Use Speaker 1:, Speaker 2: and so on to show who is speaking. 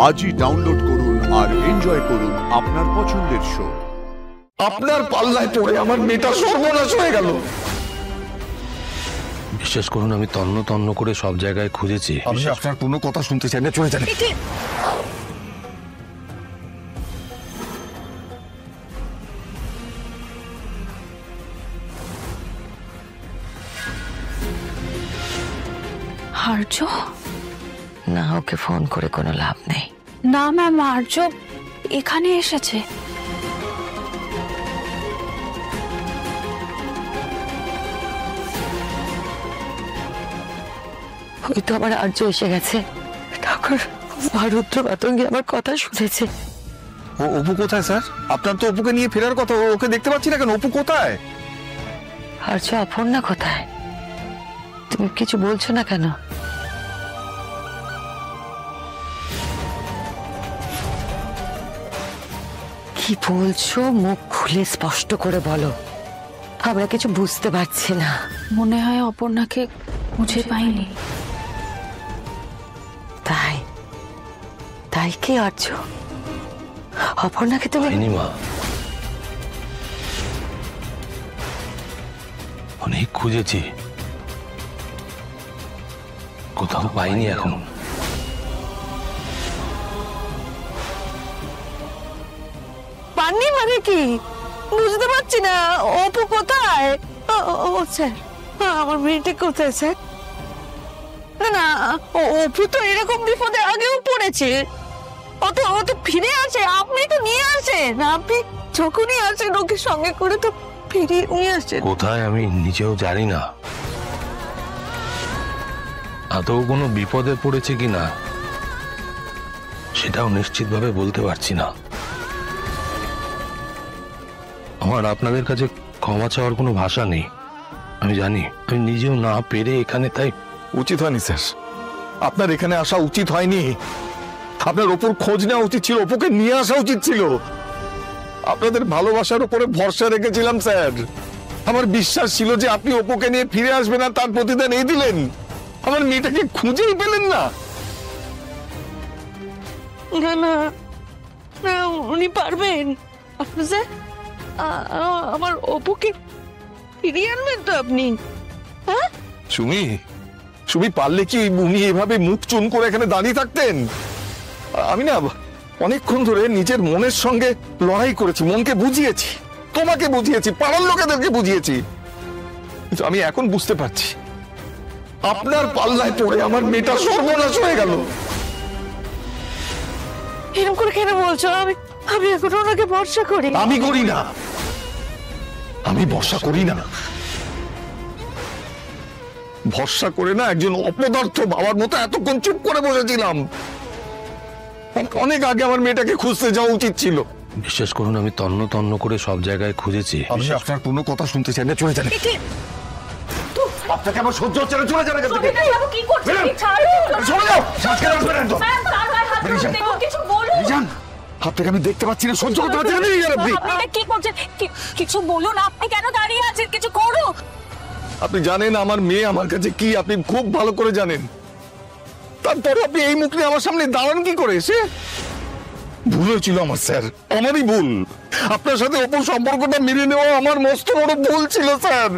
Speaker 1: আজই ডাউনলোড করুন আর এনজয় করুন আপনার পছন্দের শো।
Speaker 2: আপনার পাল্লায় পড়ে আমার মেয়েটা সর্বনাশ হয়ে গেল।
Speaker 3: বিশ্বাস করুন, আমি তন্ন তন্ন করে সব জায়গায় খুঁজেছি।
Speaker 2: আমি আপনার কোনো কথা শুনতে চাই না, চলে যান।
Speaker 4: আর্য?
Speaker 5: না, ওকে ফোন করে কোনো লাভ নেই।
Speaker 4: না ম্যাম, আর্য এখানে এসেছে।
Speaker 5: ওই তো আমার আর্য এসে গেছে। ঠাকুর, রুদ্র মাতঙ্গী আমার কথা শুনেছে।
Speaker 2: অপু কোথায় স্যার? আপনার তো অপুকে নিয়ে ফেরার কথা, ওকে দেখতে পাচ্ছি না কেন? অপু কোথায়?
Speaker 5: আর্য অপর্ণা কোথায়? তুমি কিছু বলছো না কেন? কি বলছো? মুখ খুলে স্পষ্ট করে বলো, আমরা কিছু বুঝতে পারছি না।
Speaker 4: মনে হয় অপর্ণাকে খুঁজে পাইনি।
Speaker 5: তাই তাই কি আর্য? অপর্ণাকে তুমি?
Speaker 3: মা, অনেক খুঁজেছি, কোথাও পাইনি এখন।
Speaker 5: পাননি মানে কি বুঝতে পারছি না। অপু কোথায়? ও স্যার, আমার মেয়েটা কোথায় স্যার? না না, অপু তো এরকম বিপদে আগেও পড়েছে। ও তো ফিরে আসে, আপনি তো নিয়ে আসেন। আপনি যখনই আসেন ওকে সঙ্গে করে তো ফিরিয়ে নিয়ে আসেন।
Speaker 3: কোথায় আমি নিজেও জানি না। আদৌ কোনো বিপদে পড়েছে কিনা সেটাও নিশ্চিতভাবে বলতে পারছি না। আমার আপনাদের কাছে ক্ষমা চাওয়ার কোনো ভাষা নেই। আমি জানি আমি নিজেও না পেরে এখানে, তাই
Speaker 2: উচিত হয়নি স্যার, আপনার এখানে আসা উচিত হয়নি। আপনার অপুর খোঁজ নেওয়া উচিত ছিল, অপুকে নিয়ে আসা উচিত ছিল। আপনাদের ভালোবাসার উপরে ভরসা রেখেছিলাম স্যার। আমার বিশ্বাস ছিল যে আপনি অপুকে নিয়ে ফিরে আসবেন, আর তার প্রতিদান এই দিলেন। আমার মেয়েটাকে খুঁজেই পেলেন না।
Speaker 5: না না না, উনি পারবেন। আপনি স্যার আমার অপুকে ফিরিয়ে আনবেন তো আপনি? হ্যাঁ
Speaker 2: সুমি পারলে কি উনি এভাবে মুখ চুন করে এখানে দাঁড়িয়ে থাকতেন? আমি না অনেকক্ষণ ধরে নিজের মনের সঙ্গে লড়াই করেছি, মনকে বুঝিয়েছি, তোমাকে বুঝিয়েছি, পাড়ার লোকেদেরকে বুঝিয়েছি, কিন্তু আমি এখন বুঝতে পারছি আপনার পাল্লায় পড়ে আমার মেয়েটা সর্বনাশ হয়ে গেল।
Speaker 5: এরকম করে কেন বলছো? আমি এখন ওনাকে ভরসা করি।
Speaker 2: আমি করি না, আমি ভরসা করি না। ভরসা করে না একজন অপদার্থ বাবার মতো এতক্ষণ চুপ করে বসেছিলাম। অনেক আগে আমার মেয়েটাকে খুঁজতে যাওয়া উচিত ছিল।
Speaker 3: বিশ্বাস করুন, আমি তন্ন তন্ন করে সব জায়গায় খুঁজেছি।
Speaker 2: আমি আপনার কোনো কথা শুনতে চাই না, চলে যান। আপনাকে আমার সহ্য হচ্ছে না, চলে যান এখান থেকে। চলে যাও, শ্বাসকে রাখবেন একদম। আপনাকে আমি দেখতে পাচ্ছি না, সহ্য করতে পারছি না। আপনি
Speaker 4: কি করছেন? কিছু বলুন, আপনি কেন দাঁড়িয়ে আছেন? কিছু করুন।
Speaker 2: আপনি জানেন আমার মেয়ে আমার কাছে কি, আপনি খুব ভালো করে জানেন। তারপরে আপনি এই মুখ নিয়ে আমার সামনে দাঁড়ান কি করে? এসে ভুল হয়েছিল আমার স্যার, আমারই ভুল। আপনার সাথে অপর সম্পর্কটা মেনে নেওয়া আমার মস্ত বড় ভুল ছিল স্যার।